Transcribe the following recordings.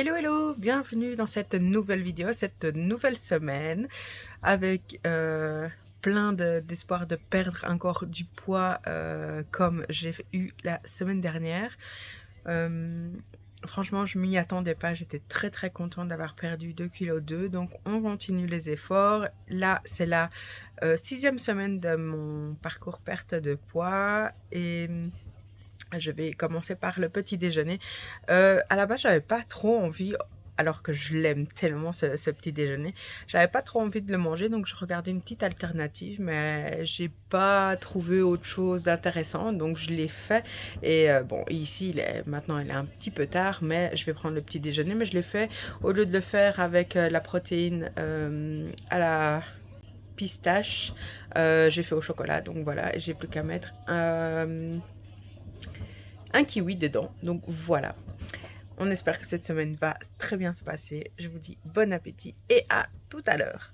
Hello hello, bienvenue dans cette nouvelle vidéo, cette nouvelle semaine avec plein d'espoir de perdre encore du poids comme j'ai eu la semaine dernière. Euh, Franchement, je m'y attendais pas, j'étais très contente d'avoir perdu 2,2 kg, donc on continue les efforts. Là, c'est la 6e semaine de mon parcours perte de poids et je vais commencer par le petit déjeuner. À la base, j'avais pas trop envie, alors que je l'aime tellement ce petit déjeuner. J'avais pas trop envie de le manger, donc je regardais une petite alternative, mais j'ai pas trouvé autre chose d'intéressant, donc je l'ai fait. Et bon, ici, maintenant, il est un petit peu tard, mais je vais prendre le petit déjeuner. Mais je l'ai fait, au lieu de le faire avec la protéine à la pistache, j'ai fait au chocolat. Donc voilà, j'ai plus qu'à mettre un kiwi dedans. Donc voilà. On espère que cette semaine va très bien se passer. Je vous dis bon appétit et à tout à l'heure.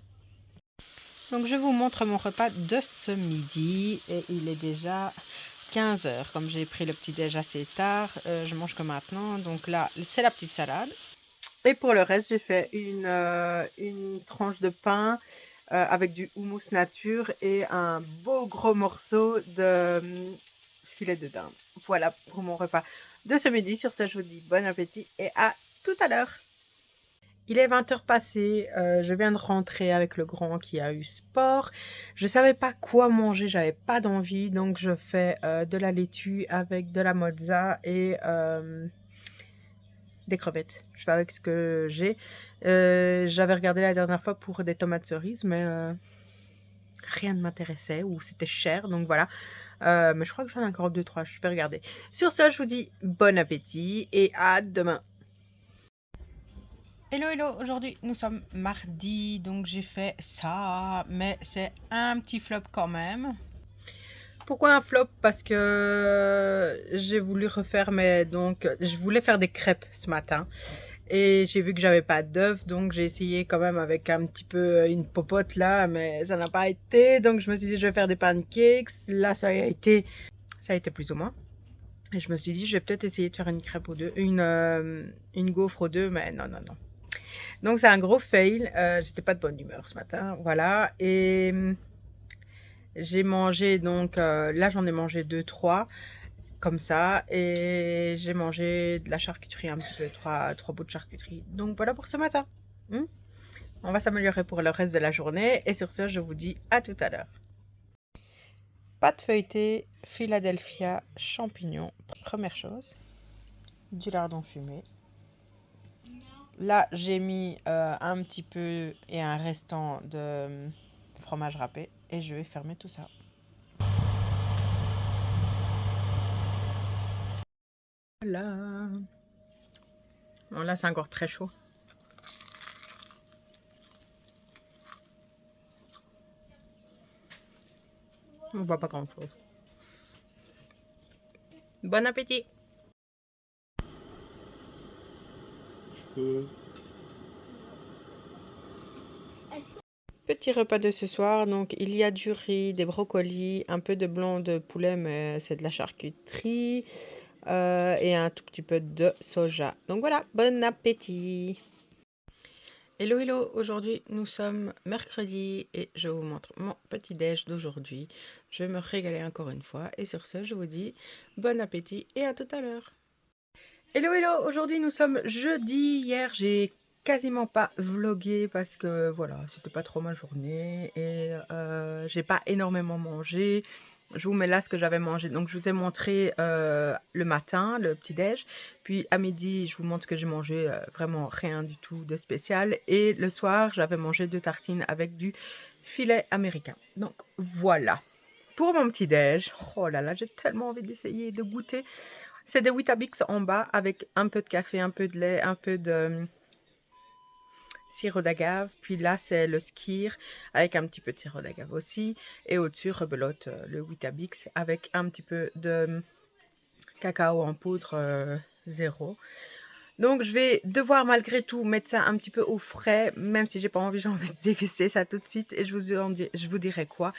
Donc je vous montre mon repas de ce midi et il est déjà 15 h. Comme j'ai pris le petit déj assez tard, je mange que maintenant. Donc là, c'est la petite salade. Et pour le reste, j'ai fait une tranche de pain avec du houmous nature et un beau gros morceau de filet de dinde. Voilà pour mon repas de ce midi. Sur ce, je vous dis bon appétit et à tout à l'heure. Il est 20 h passées, je viens de rentrer avec le grand qui a eu sport. Je savais pas quoi manger, j'avais pas d'envie, donc je fais de la laitue avec de la mozza et des crevettes. Je fais avec ce que j'ai. J'avais regardé la dernière fois pour des tomates cerises, mais rien ne m'intéressait ou c'était cher, donc voilà. Mais je crois que j'en ai encore 2-3, je vais regarder. Sur ce, je vous dis bon appétit et à demain. Hello hello, aujourd'hui nous sommes mardi, donc j'ai fait ça, mais c'est un petit flop quand même. Pourquoi un flop? Parce que j'ai voulu refaire donc je voulais faire des crêpes ce matin. Et j'ai vu que j'avais pas d'œufs, donc j'ai essayé quand même avec un petit peu une popote là, mais ça n'a pas été. Donc je me suis dit je vais faire des pancakes. Là ça a été plus ou moins. Et je me suis dit je vais peut-être essayer de faire une crêpe aux deux, une gaufre aux deux, mais non non non. Donc c'est un gros fail. J'étais pas de bonne humeur ce matin, voilà. Et j'ai mangé donc là j'en ai mangé 2-3 comme ça et j'ai mangé de la charcuterie un petit peu, trois bouts de charcuterie. Donc voilà pour ce matin. On va s'améliorer pour le reste de la journée et sur ce je vous dis à tout à l'heure. Pâte feuilletée, Philadelphia, champignons, première chose. Du lardon fumé. Là j'ai mis un petit peu et un restant de fromage râpé et je vais fermer tout ça. Voilà. Bon, là c'est encore très chaud. On voit pas grand chose. Bon appétit. Petit repas de ce soir, donc il y a du riz, des brocolis, un peu de blanc de poulet, mais c'est de la charcuterie, et un tout petit peu de soja. Donc voilà, bon appétit. Hello hello, aujourd'hui nous sommes mercredi et je vous montre mon petit déj d'aujourd'hui. Je vais me régaler encore une fois et sur ce je vous dis bon appétit et à tout à l'heure. Hello hello, aujourd'hui nous sommes jeudi. Hier j'ai quasiment pas vlogué parce que voilà, c'était pas trop ma journée et j'ai pas énormément mangé. Je vous mets là ce que j'avais mangé. Donc je vous ai montré le matin, le petit déj. Puis à midi, je vous montre ce que j'ai mangé, vraiment rien du tout de spécial. Et le soir, j'avais mangé 2 tartines avec du filet américain. Donc voilà. Pour mon petit déj, oh là là, j'ai tellement envie d'essayer de goûter. C'est des Weetabix en bas avec un peu de café, un peu de lait, un peu de sirop d'agave. Puis là, c'est le Skyr avec un petit peu de sirop d'agave aussi. Et au-dessus, rebelote le Weetabix avec un petit peu de cacao en poudre zéro. Donc, je vais devoir malgré tout mettre ça un petit peu au frais. Même si j'ai pas envie, j'ai envie de déguster ça tout de suite. Et je vous dirai quoi.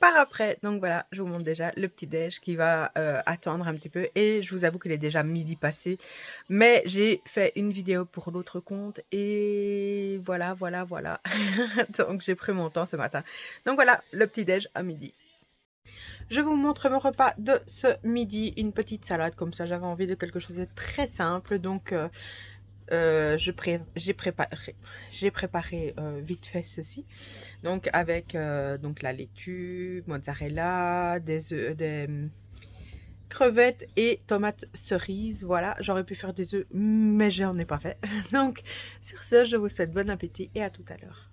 par après. Donc voilà, je vous montre déjà le petit déj qui va attendre un petit peu. Et je vous avoue qu'il est déjà midi passé. Mais j'ai fait une vidéo pour l'autre compte. Et voilà. Donc j'ai pris mon temps ce matin. Donc voilà, le petit déj à midi. Je vous montre mon repas de ce midi. Une petite salade, comme ça j'avais envie de quelque chose de très simple. Donc j'ai préparé vite fait ceci. Donc avec donc la laitue, mozzarella, des œufs, des crevettes et tomates cerises. Voilà, j'aurais pu faire des œufs, mais j'en ai pas fait. Donc sur ce, je vous souhaite bon appétit et à tout à l'heure.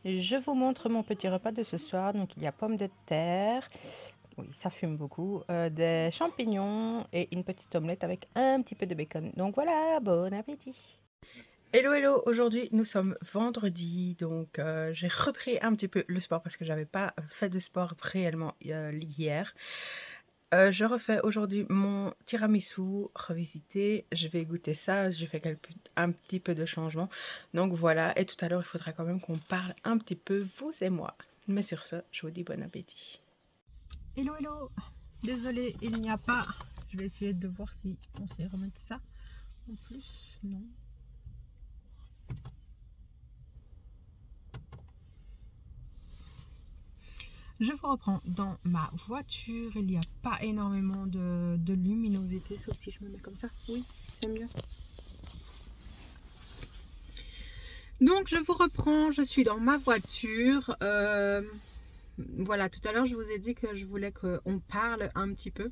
Je vous montre mon petit repas de ce soir. Donc il y a pommes de terre, oui ça fume beaucoup, des champignons et une petite omelette avec un petit peu de bacon. Donc voilà, bon appétit. Hello, aujourd'hui nous sommes vendredi, donc j'ai repris un petit peu le sport parce que j'avais pas fait de sport réellement hier. Je refais aujourd'hui mon tiramisu revisité, je vais goûter ça, j'ai fait un petit peu de changement. Donc voilà, et tout à l'heure il faudra quand même qu'on parle un petit peu, vous et moi. Mais sur ce, je vous dis bon appétit. Hello, désolée il n'y a pas, je vais essayer de voir si on sait remettre ça en plus, non. Je vous reprends dans ma voiture, il n'y a pas énormément de luminosité, sauf si je me mets comme ça, oui, c'est mieux. Donc je vous reprends, je suis dans ma voiture. Voilà, tout à l'heure je vous ai dit que je voulais qu'on parle un petit peu.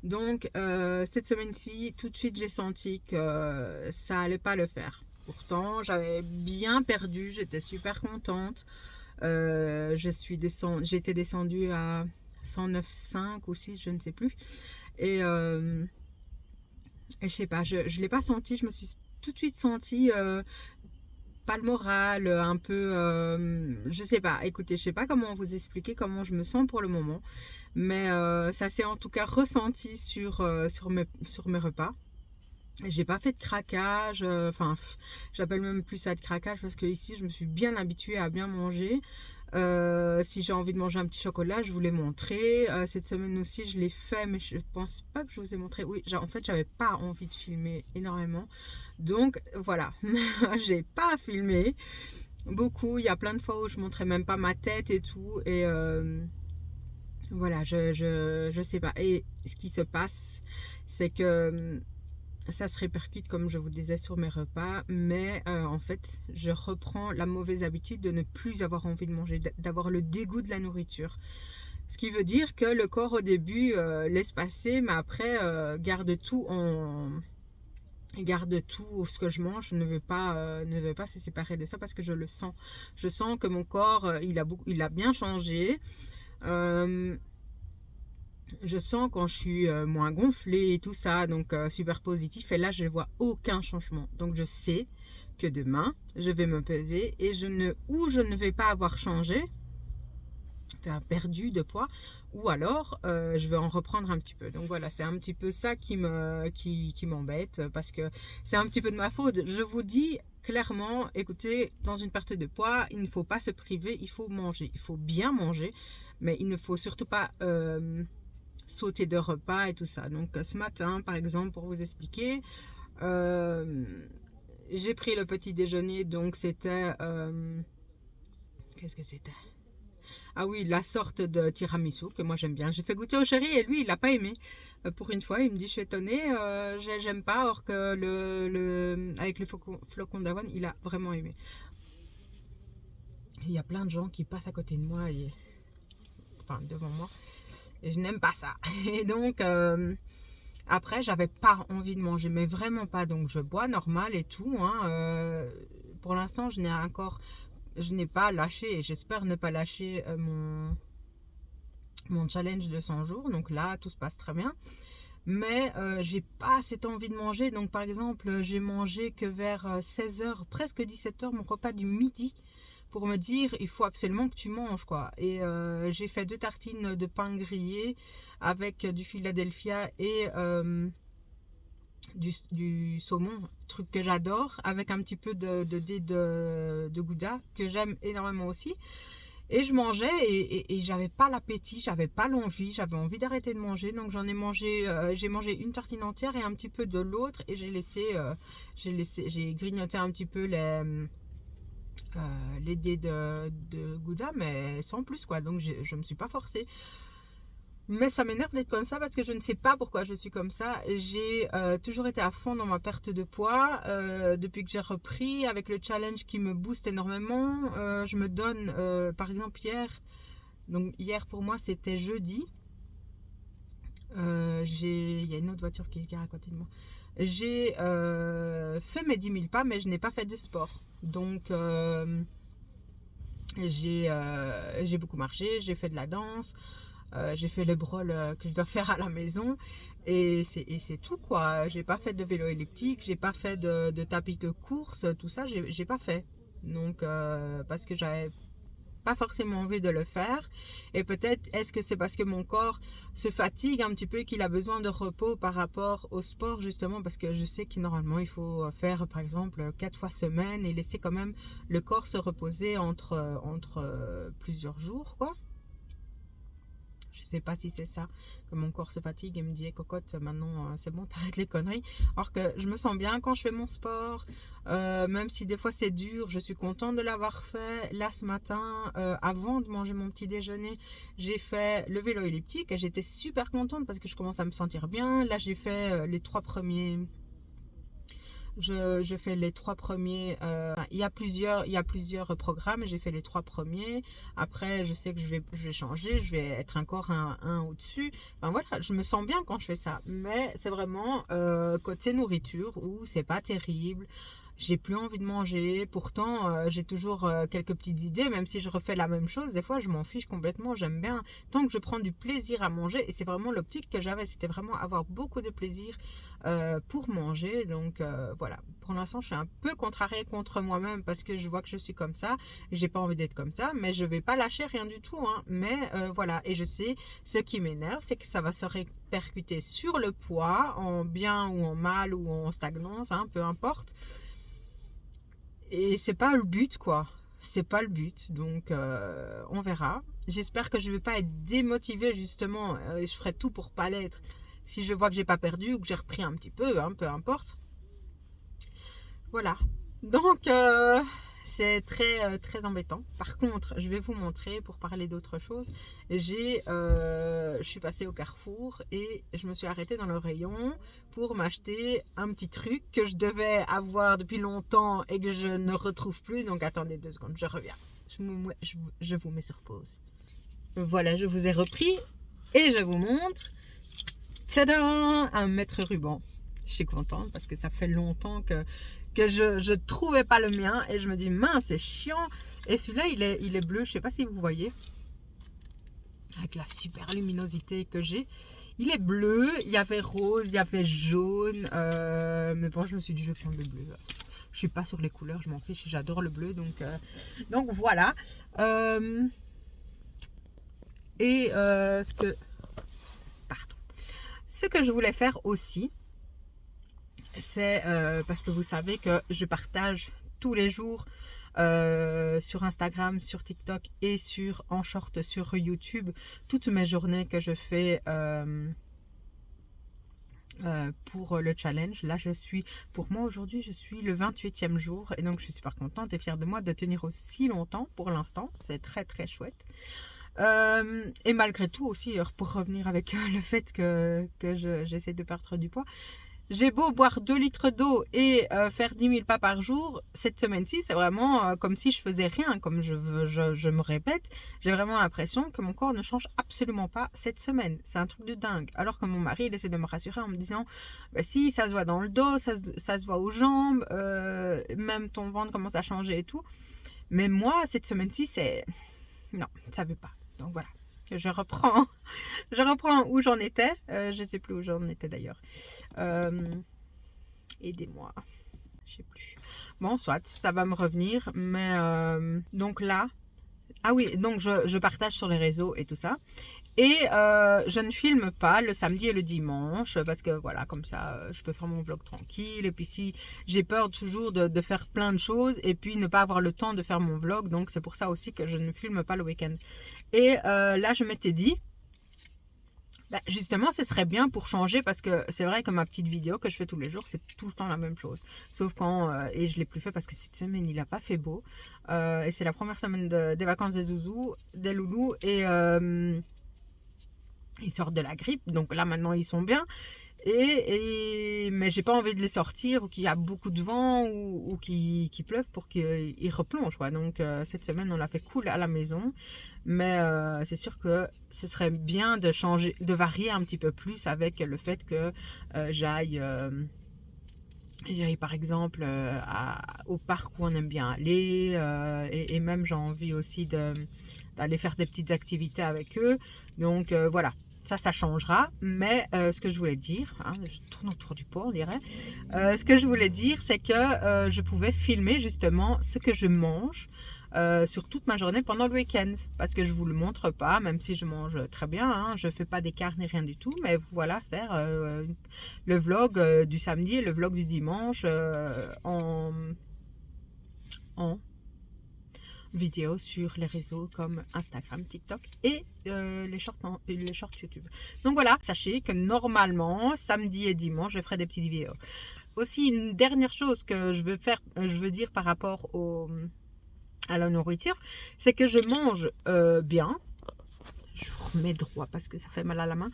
Donc cette semaine-ci, tout de suite j'ai senti que ça allait pas le faire. Pourtant j'avais bien perdu, j'étais super contente. J'étais descendue à 109,5 ou 6, je ne sais plus. Et je sais pas, je l'ai pas senti, je me suis tout de suite sentie pas le moral, un peu, je sais pas, écoutez, je sais pas comment vous expliquer comment je me sens pour le moment, mais ça s'est en tout cas ressenti sur mes repas. J'ai pas fait de craquage, enfin, j'appelle même plus ça de craquage parce que ici je me suis bien habituée à bien manger. Si j'ai envie de manger un petit chocolat, je vous l'ai montré. Cette semaine aussi, je l'ai fait, mais je pense pas que je vous ai montré. Oui, en fait, j'avais pas envie de filmer énormément. Donc voilà, j'ai pas filmé beaucoup. Il y a plein de fois où je montrais même pas ma tête et tout. Et voilà, je sais pas. Et ce qui se passe, c'est que ça se répercute, comme je vous disais, sur mes repas, mais en fait je reprends la mauvaise habitude de ne plus avoir envie de manger, d'avoir le dégoût de la nourriture, ce qui veut dire que le corps au début laisse passer, mais après garde tout ce que je mange, ne veut pas se séparer de ça parce que je sens que mon corps il a bien changé. Je sens quand je suis moins gonflée et tout ça, donc super positif. Et là, je ne vois aucun changement. Donc, je sais que demain, je vais me peser et je ne vais pas avoir changé, perdu de poids, ou alors je vais en reprendre un petit peu. Donc voilà, c'est un petit peu ça qui m'embête parce que c'est un petit peu de ma faute. Je vous dis clairement, écoutez, dans une perte de poids, il ne faut pas se priver, il faut manger, il faut bien manger, mais il ne faut surtout pas sauter de repas et tout ça. Donc ce matin par exemple, pour vous expliquer, j'ai pris le petit déjeuner, donc c'était qu'est-ce que c'était? Ah oui, la sorte de tiramisu que moi j'aime bien. J'ai fait goûter au chéri et lui il n'a pas aimé. Pour une fois il me dit je suis étonnée, j'aime pas, or que avec les flocons d'avoine il a vraiment aimé. Il y a plein de gens qui passent à côté de moi enfin devant moi, et je n'aime pas ça. Et donc après, j'avais pas envie de manger, mais vraiment pas. Donc, je bois normal et tout, hein. Pour l'instant, je n'ai pas lâché, et j'espère ne pas lâcher mon challenge de 100 jours. Donc là, tout se passe très bien. Mais j'ai pas cette envie de manger. Donc, par exemple, j'ai mangé que vers 16 h, presque 17 h, mon repas du midi, pour me dire il faut absolument que tu manges, quoi. Et j'ai fait 2 tartines de pain grillé avec du Philadelphia et du saumon, truc que j'adore, avec un petit peu de gouda que j'aime énormément aussi. Et je mangeais et j'avais pas l'appétit, j'avais pas l'envie, j'avais envie d'arrêter de manger. Donc j'en ai mangé, j'ai mangé une tartine entière et un petit peu de l'autre. Et j'ai grignoté un petit peu les dés de Gouda, mais sans plus quoi. Donc je me suis pas forcée. Mais ça m'énerve d'être comme ça parce que je ne sais pas pourquoi je suis comme ça. J'ai toujours été à fond dans ma perte de poids depuis que j'ai repris avec le challenge qui me booste énormément. Je me donne, par exemple hier pour moi c'était jeudi. Il y a une autre voiture qui se gare à côté de moi. J'ai fait mes 10 000 pas mais je n'ai pas fait de sport. Donc j'ai beaucoup marché, j'ai fait de la danse. J'ai fait les brôles que je dois faire à la maison et c'est tout quoi. J'ai pas fait de vélo elliptique, j'ai pas fait de tapis de course, tout ça j'ai pas fait. Donc parce que j'avais pas forcément envie de le faire et peut-être est-ce que c'est parce que mon corps se fatigue un petit peu et qu'il a besoin de repos par rapport au sport justement parce que je sais que normalement il faut faire par exemple 4 fois semaine et laisser quand même le corps se reposer entre plusieurs jours quoi. Je sais pas si c'est ça, que mon corps se fatigue et me dit hey, cocotte, maintenant c'est bon, t'arrêtes les conneries. Alors que je me sens bien quand je fais mon sport, même si des fois c'est dur, je suis contente de l'avoir fait. Là ce matin, avant de manger mon petit déjeuner, j'ai fait le vélo elliptique et j'étais super contente parce que je commence à me sentir bien. Là j'ai fait les 3 premiers. Je fais les 3 premiers. Il y a plusieurs programmes. J'ai fait les 3 premiers. Après, je sais que je vais changer. Je vais être encore un au-dessus. Enfin voilà, je me sens bien quand je fais ça. Mais c'est vraiment côté nourriture où c'est pas terrible. J'ai plus envie de manger. Pourtant, j'ai toujours quelques petites idées. Même si je refais la même chose, des fois, je m'en fiche complètement. J'aime bien tant que je prends du plaisir à manger. Et c'est vraiment l'optique que j'avais. C'était vraiment avoir beaucoup de plaisir pour manger. Donc voilà, pour l'instant je suis un peu contrariée contre moi-même parce que je vois que je suis comme ça, j'ai pas envie d'être comme ça, mais je vais pas lâcher rien du tout hein. Mais voilà, et je sais, ce qui m'énerve c'est que ça va se répercuter sur le poids, en bien ou en mal ou en stagnance, hein, peu importe, et c'est pas le but quoi. C'est pas le but, donc on verra. J'espère que je vais pas être démotivée justement, et je ferai tout pour pas l'être si je vois que j'ai pas perdu ou que j'ai repris un petit peu, hein, peu importe. Voilà. Donc c'est très embêtant. Par contre, je vais vous montrer pour parler d'autre chose. Je suis passée au Carrefour et je me suis arrêtée dans le rayon pour m'acheter un petit truc que je devais avoir depuis longtemps et que je ne retrouve plus. Donc attendez 2 secondes, je reviens. Je vous mets sur pause. Voilà, je vous ai repris et je vous montre. Tadam! Un mètre ruban. Je suis contente parce que ça fait longtemps que je trouvais pas le mien et je me dis mince c'est chiant. Et celui-là il est bleu, je sais pas si vous voyez, avec la super luminosité que j'ai. Il est bleu, il y avait rose, il y avait jaune, mais bon je me suis dit je vais prendre le bleu. Je suis pas sur les couleurs, je m'en fiche, j'adore le bleu donc voilà. Ce que je voulais faire aussi, c'est parce que vous savez que je partage tous les jours sur Instagram, sur TikTok et en short sur YouTube toutes mes journées que je fais pour le challenge. Là pour moi aujourd'hui je suis le 28e jour et donc je suis super contente et fière de moi de tenir aussi longtemps pour l'instant. C'est très chouette. Et malgré tout aussi, pour revenir avec le fait que j'essaie de perdre du poids, j'ai beau boire 2 litres d'eau et faire 10 000 pas par jour, cette semaine-ci c'est vraiment comme si je faisais rien, comme je me répète, j'ai vraiment l'impression que mon corps ne change absolument pas cette semaine. C'est un truc de dingue. Alors que mon mari il essaie de me rassurer en me disant bah, si ça se voit dans le dos, ça se voit aux jambes, même ton ventre commence à changer et tout. Mais moi cette semaine-ci c'est... non, ça veut pas. Donc voilà, que je reprends où j'en étais. Je sais plus où j'en étais d'ailleurs. Aidez-moi. Je sais plus. Bon, soit, ça va me revenir. Mais donc là, ah oui, donc je partage sur les réseaux et tout ça. Et je ne filme pas le samedi et le dimanche parce que voilà, comme ça, je peux faire mon vlog tranquille. Et puis si j'ai peur toujours de faire plein de choses et puis ne pas avoir le temps de faire mon vlog, donc c'est pour ça aussi que je ne filme pas le week-end. Et là, je m'étais dit, bah, justement, ce serait bien pour changer parce que c'est vrai que ma petite vidéo que je fais tous les jours, c'est tout le temps la même chose. Sauf quand, et je ne l'ai plus fait parce que cette semaine, il n'a pas fait beau. Et c'est la première semaine des vacances des zouzous, des loulous. Et ils sortent de la grippe, donc là maintenant ils sont bien. Mais j'ai pas envie de les sortir ou qu'il y a beaucoup de vent ou qu'il pleuve pour qu'ils replongent quoi. Donc cette semaine on l'a fait cool à la maison, mais c'est sûr que ce serait bien de changer, de varier un petit peu plus avec le fait que j'aille par exemple au parc où on aime bien aller, et même j'ai envie aussi d'aller faire des petites activités avec eux. Donc voilà, ça changera. Mais ce que je voulais dire, hein, je tourne autour du pot on dirait, ce que je voulais dire c'est que je pouvais filmer justement ce que je mange sur toute ma journée pendant le week-end, parce que je vous le montre pas, même si je mange très bien, hein, je fais pas d'écart ni rien du tout, mais voilà, faire le vlog du samedi et le vlog du dimanche en vidéo sur les réseaux comme Instagram, TikTok et les shorts YouTube. Donc voilà, sachez que normalement samedi et dimanche je ferai des petites vidéos. Aussi une dernière chose que je veux dire par rapport à la nourriture, c'est que je mange bien. Je vous remets droit parce que ça fait mal à la main.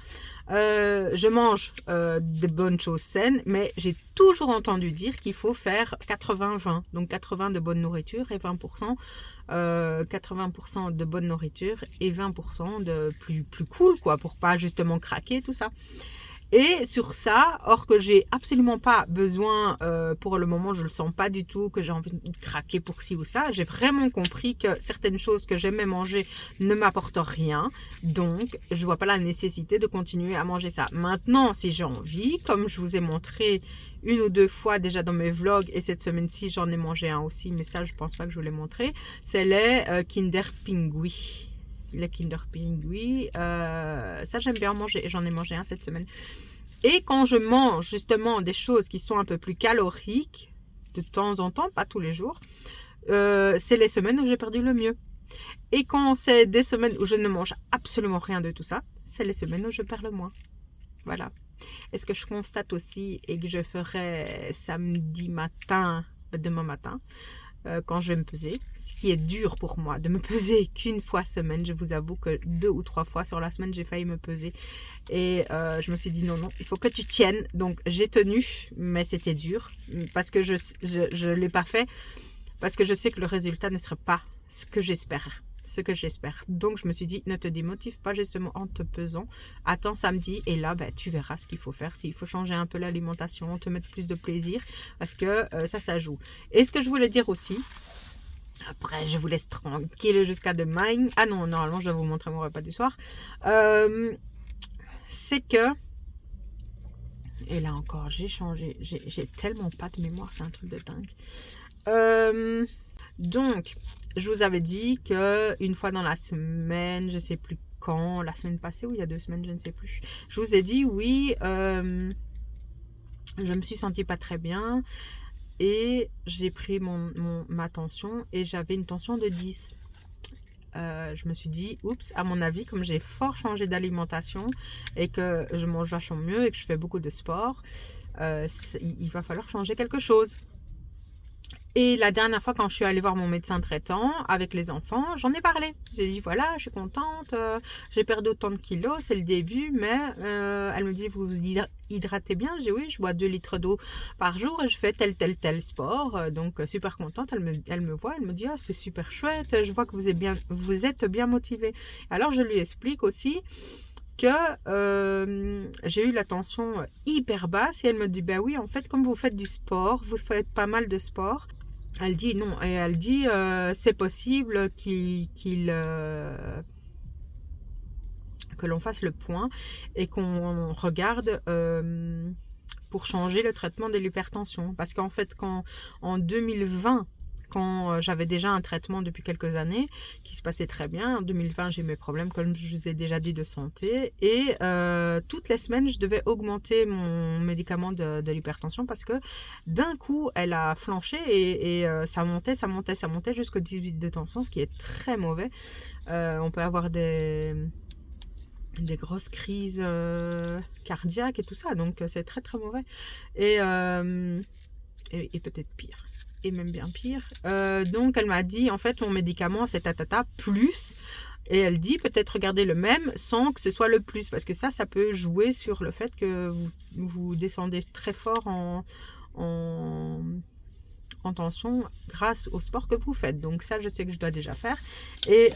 Je mange des bonnes choses saines, mais j'ai toujours entendu dire qu'il faut faire 80-20. Donc 80 de bonne nourriture et 20%, 80% de bonne nourriture et 20% de plus cool, quoi, pour pas justement craquer, tout ça. Et sur ça, or que j'ai absolument pas besoin, pour le moment je le sens pas du tout, que j'ai envie de craquer pour ci ou ça, j'ai vraiment compris que certaines choses que j'aimais manger ne m'apportent rien, donc je vois pas la nécessité de continuer à manger ça. Maintenant si j'ai envie, comme je vous ai montré une ou deux fois déjà dans mes vlogs, et cette semaine-ci j'en ai mangé un aussi, mais ça je pense pas que je vous l'ai montré, c'est les Kinder Pingui. Les Kinder Pingui, ça j'aime bien manger, j'en ai mangé un cette semaine. Et quand je mange justement des choses qui sont un peu plus caloriques, de temps en temps, pas tous les jours, c'est les semaines où j'ai perdu le mieux. Et quand c'est des semaines où je ne mange absolument rien de tout ça, c'est les semaines où je perds le moins. Voilà. Et ce que je constate aussi, et que je ferai samedi matin, demain matin, quand je vais me peser, ce qui est dur pour moi de me peser qu'une fois semaine. Je vous avoue que 2 ou 3 fois sur la semaine j'ai failli me peser et je me suis dit non, il faut que tu tiennes. Donc j'ai tenu, mais c'était dur parce que je l'ai pas fait, parce que je sais que le résultat ne sera pas ce que j'espère. Donc je me suis dit, ne te démotive pas justement en te pesant, attends samedi et là tu verras ce qu'il faut faire, s'il faut changer un peu l'alimentation, te mettre plus de plaisir, parce que ça joue. Et ce que je voulais dire aussi, après je vous laisse tranquille jusqu'à demain, ah non, normalement je vais vous montrer mon repas du soir, c'est que, et là encore j'ai changé, j'ai tellement pas de mémoire, c'est un truc de dingue. Donc je vous avais dit que une fois dans la semaine, je sais plus quand, la semaine passée ou il y a 2 semaines, je ne sais plus, je vous ai dit oui, je me suis sentie pas très bien et j'ai pris ma tension et j'avais une tension de 10. Je me suis dit, oups, à mon avis, comme j'ai fort changé d'alimentation et que je mange vachement mieux et que je fais beaucoup de sport, il va falloir changer quelque chose. Et la dernière fois, quand je suis allée voir mon médecin traitant avec les enfants, j'en ai parlé. J'ai dit, voilà, je suis contente, j'ai perdu autant de kilos, c'est le début, mais elle me dit, vous vous hydratez bien? J'ai dit, oui, je bois 2 litres d'eau par jour et je fais tel sport. Donc, super contente, elle me voit, elle me dit, ah, c'est super chouette, je vois que vous êtes bien motivée. Alors, je lui explique aussi que j'ai eu la tension hyper basse et elle me dit, bah oui, en fait, comme vous faites du sport, vous faites pas mal de sport. Elle dit non, et elle dit c'est possible que l'on fasse le point et qu'on regarde pour changer le traitement de l'hypertension. Parce qu'en fait, en 2020, quand j'avais déjà un traitement depuis quelques années qui se passait très bien. En 2020, j'ai mes problèmes, comme je vous ai déjà dit, de santé. Et toutes les semaines, je devais augmenter mon médicament de l'hypertension parce que d'un coup, elle a flanché et ça montait, ça montait, ça montait jusqu'au 18 de tension, ce qui est très mauvais. On peut avoir des grosses crises cardiaques et tout ça, donc c'est très très mauvais. Et peut-être pire. Et même bien pire. Donc elle m'a dit, en fait, mon médicament, c'est tatata plus. Et elle dit, peut-être regarder le même sans que ce soit le plus. Parce que ça peut jouer sur le fait que vous descendez très fort en tension grâce au sport que vous faites. Donc ça, je sais que je dois déjà faire. Et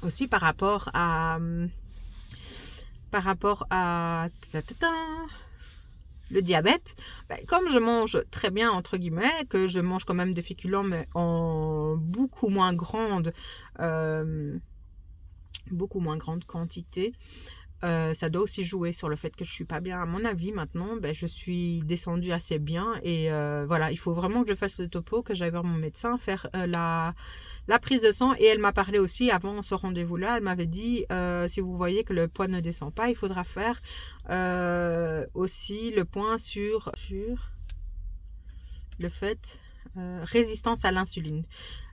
aussi par rapport à le diabète, ben, comme je mange très bien entre guillemets, que je mange quand même des féculents mais en beaucoup moins grande quantité, ça doit aussi jouer sur le fait que je suis pas bien. À mon avis, maintenant, ben, je suis descendue assez bien et voilà, il faut vraiment que je fasse le topo, que j'aille voir mon médecin, faire la prise de sang. Et elle m'a parlé aussi avant ce rendez-vous-là, elle m'avait dit si vous voyez que le poids ne descend pas, il faudra faire aussi le point sur le fait résistance à l'insuline.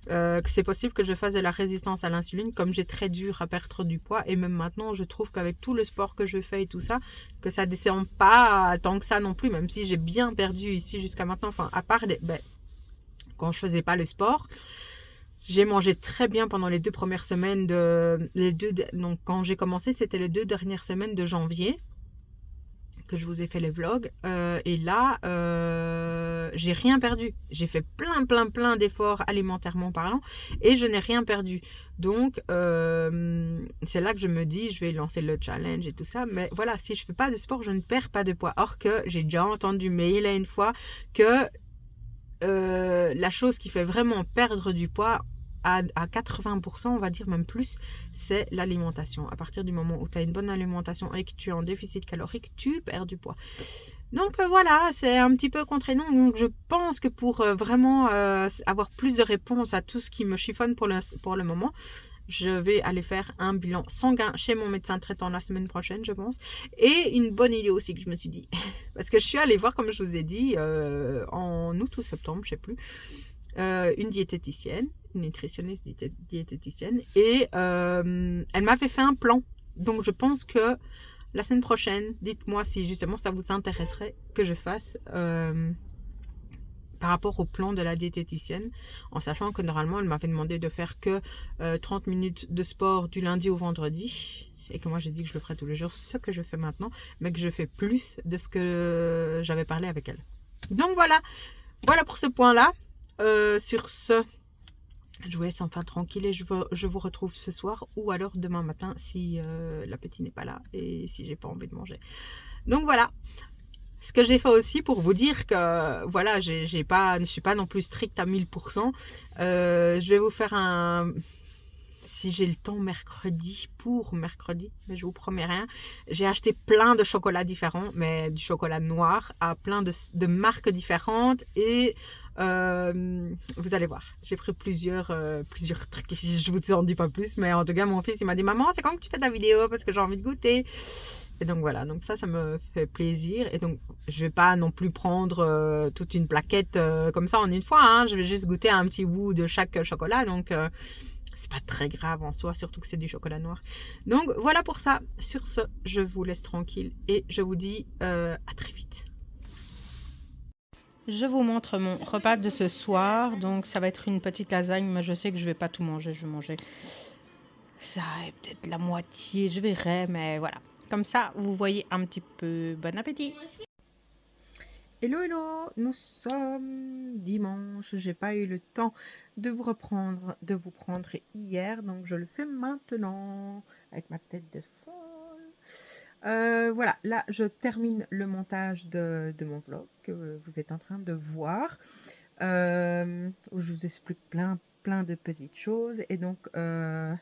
Que c'est possible que je fasse de la résistance à l'insuline, comme j'ai très dur à perdre du poids. Et même maintenant, je trouve qu'avec tout le sport que je fais et tout ça, que ça descend pas tant que ça non plus, même si j'ai bien perdu ici jusqu'à maintenant. Enfin, à part quand je faisais pas le sport, j'ai mangé très bien pendant les 2 premières semaines donc quand j'ai commencé, c'était les 2 dernières semaines de janvier que je vous ai fait les vlogs, et là j'ai rien perdu. J'ai fait plein d'efforts alimentairement parlant et je n'ai rien perdu. Donc c'est là que je me dis, je vais lancer le challenge et tout ça. Mais voilà, si je fais pas de sport, je ne perds pas de poids. Or que j'ai déjà entendu, mais il y a une fois, que la chose qui fait vraiment perdre du poids à 80%, on va dire même plus, c'est l'alimentation. À partir du moment où tu as une bonne alimentation et que tu es en déficit calorique, tu perds du poids. Donc voilà, c'est un petit peu contraignant. Donc je pense que pour vraiment avoir plus de réponses à tout ce qui me chiffonne pour le moment, je vais aller faire un bilan sanguin chez mon médecin traitant la semaine prochaine, je pense. Et une bonne idée aussi que je me suis dit, parce que je suis allée voir, comme je vous ai dit, en août ou septembre, je sais plus, une diététicienne, une nutritionniste diététicienne, et elle m'avait fait un plan. Donc je pense que la semaine prochaine, dites-moi si justement ça vous intéresserait que je fasse par rapport au plan de la diététicienne, en sachant que normalement elle m'avait demandé de faire que 30 minutes de sport du lundi au vendredi, et que moi j'ai dit que je le ferais tous les jours, ce que je fais maintenant, mais que je fais plus de ce que j'avais parlé avec elle. Donc voilà pour ce point là. Sur ce, je vous laisse enfin tranquille et je vous retrouve ce soir ou alors demain matin si l'appétit n'est pas là et si j'ai pas envie de manger. Donc voilà ce que j'ai fait aussi pour vous dire que voilà, je suis pas non plus stricte à 1000%. Je vais vous faire si j'ai le temps mercredi, mais je vous promets rien. J'ai acheté plein de chocolats différents, mais du chocolat noir à plein de marques différentes et vous allez voir, j'ai pris plusieurs trucs. Je vous en dis pas plus, mais en tout cas mon fils il m'a dit maman, c'est quand que tu fais ta vidéo parce que j'ai envie de goûter. Et donc voilà, donc ça me fait plaisir. Et donc je vais pas non plus prendre toute une plaquette comme ça en une fois, hein. Je vais juste goûter un petit bout de chaque chocolat, donc c'est pas très grave en soi, surtout que c'est du chocolat noir. Donc voilà pour ça. Sur ce, je vous laisse tranquille et je vous dis à très vite. Je vous montre mon repas de ce soir. Donc ça va être une petite lasagne, mais je sais que je vais pas tout manger. Je vais manger ça et peut-être la moitié. Je verrai, mais voilà. Comme ça, vous voyez un petit peu. Bon appétit. Hello, nous sommes dimanche. J'ai pas eu le temps de vous prendre hier, donc je le fais maintenant avec ma tête de folle. Voilà, là je termine le montage de mon vlog que vous êtes en train de voir, où je vous explique plein de petites choses. Et donc ce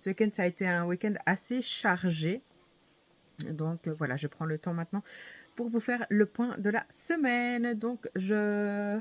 week-end ça a été un week-end assez chargé, donc voilà, je prends le temps maintenant pour vous faire le point de la semaine. Donc je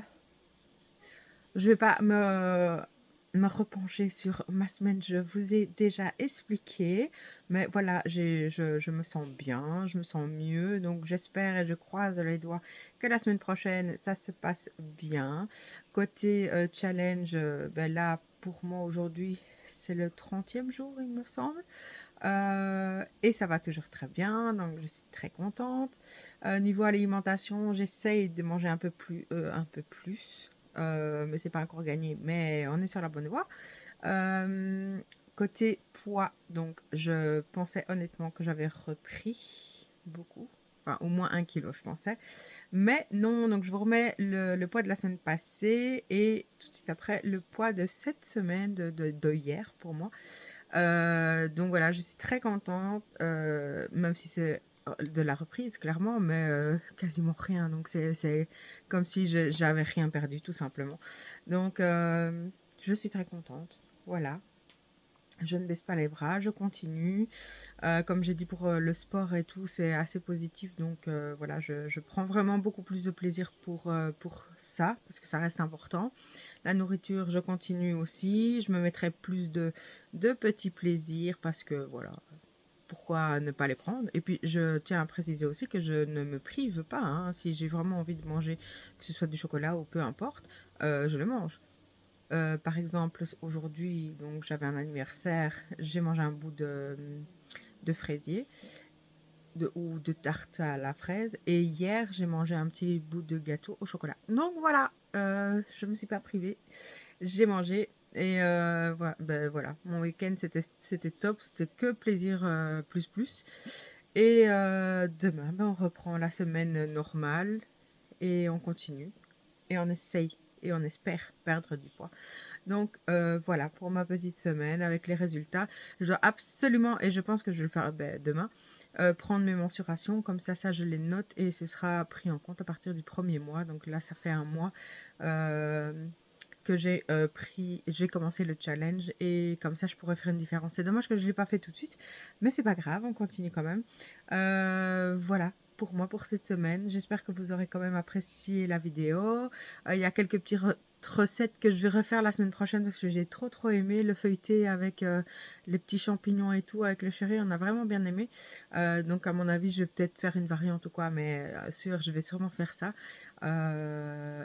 Je vais pas me repencher sur ma semaine, je vous ai déjà expliqué, mais voilà, je me sens bien, je me sens mieux, donc j'espère et je croise les doigts que la semaine prochaine, ça se passe bien. Côté challenge, ben là, pour moi aujourd'hui, c'est le 30e jour, il me semble. Et ça va toujours très bien, donc je suis très contente. Niveau alimentation, j'essaye de manger un peu plus, mais c'est pas encore gagné, mais on est sur la bonne voie. Côté poids, donc je pensais honnêtement que j'avais repris beaucoup, enfin au moins 1 kilo je pensais, mais non, donc je vous remets le poids de la semaine passée et tout de suite après le poids de cette semaine, de hier pour moi. Donc voilà, je suis très contente, même si c'est de la reprise clairement, mais quasiment rien. Donc c'est comme si j'avais rien perdu tout simplement. Donc je suis très contente. Voilà. Je ne baisse pas les bras, je continue. Comme j'ai dit pour le sport et tout, c'est assez positif. Donc voilà, je prends vraiment beaucoup plus de plaisir pour ça, parce que ça reste important. La nourriture, je continue aussi. Je me mettrai plus de petits plaisirs parce que voilà, pourquoi ne pas les prendre? Et puis, je tiens à préciser aussi que je ne me prive pas, hein. Si j'ai vraiment envie de manger, que ce soit du chocolat ou peu importe, je le mange. Par exemple, aujourd'hui, donc j'avais un anniversaire, j'ai mangé un bout de fraisier ou de tarte à la fraise. Et hier, j'ai mangé un petit bout de gâteau au chocolat. Donc voilà, je me suis pas privée. J'ai mangé et voilà, ben, voilà. Mon week-end, c'était top. C'était que plaisir plus plus. Et demain, ben, on reprend la semaine normale et on continue. Et on essaye et on espère perdre du poids. Donc voilà pour ma petite semaine avec les résultats. Je dois absolument, et je pense que je vais le faire ben, demain, prendre mes mensurations. Comme ça je les note et ce sera pris en compte à partir du premier mois. Donc là, ça fait un mois euh, que j'ai commencé le challenge et comme ça je pourrais faire une différence. C'est dommage que je ne l'ai pas fait tout de suite, mais c'est pas grave, on continue quand même. Voilà pour moi pour cette semaine. J'espère que vous aurez quand même apprécié la vidéo. Il y a quelques petites recettes que je vais refaire la semaine prochaine parce que j'ai trop aimé le feuilleté avec les petits champignons et tout avec le chéri, on a vraiment bien aimé. Donc à mon avis, je vais peut-être faire une variante ou quoi, mais je vais sûrement faire ça.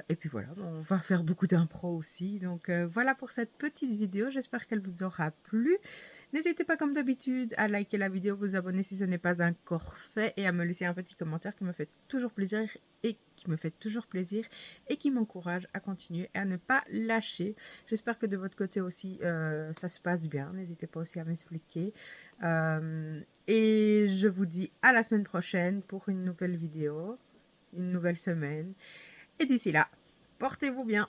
Et puis voilà, on va faire beaucoup d'impro aussi. Donc voilà pour cette petite vidéo, j'espère qu'elle vous aura plu. N'hésitez pas comme d'habitude à liker la vidéo, vous abonner si ce n'est pas encore fait et à me laisser un petit commentaire qui me fait toujours plaisir et qui m'encourage à continuer et à ne pas lâcher. J'espère que de votre côté aussi ça se passe bien. N'hésitez pas aussi à m'expliquer. Et je vous dis à la semaine prochaine pour une nouvelle vidéo, une nouvelle semaine. Et d'ici là, portez-vous bien.